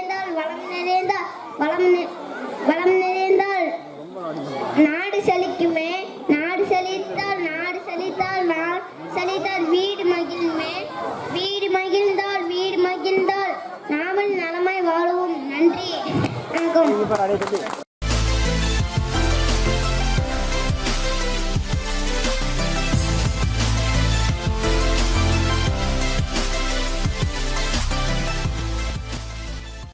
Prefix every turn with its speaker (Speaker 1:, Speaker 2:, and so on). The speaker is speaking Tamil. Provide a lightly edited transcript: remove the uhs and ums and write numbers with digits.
Speaker 1: நிறைந்தால் வளம் நிறைந்தால் நாடு செழிக்குமே. நாடு செழித்தால் வீடு மகிழ்ந்தால் நாமல் நலமாய் வாழுவோம். நன்றி, வணக்கம்.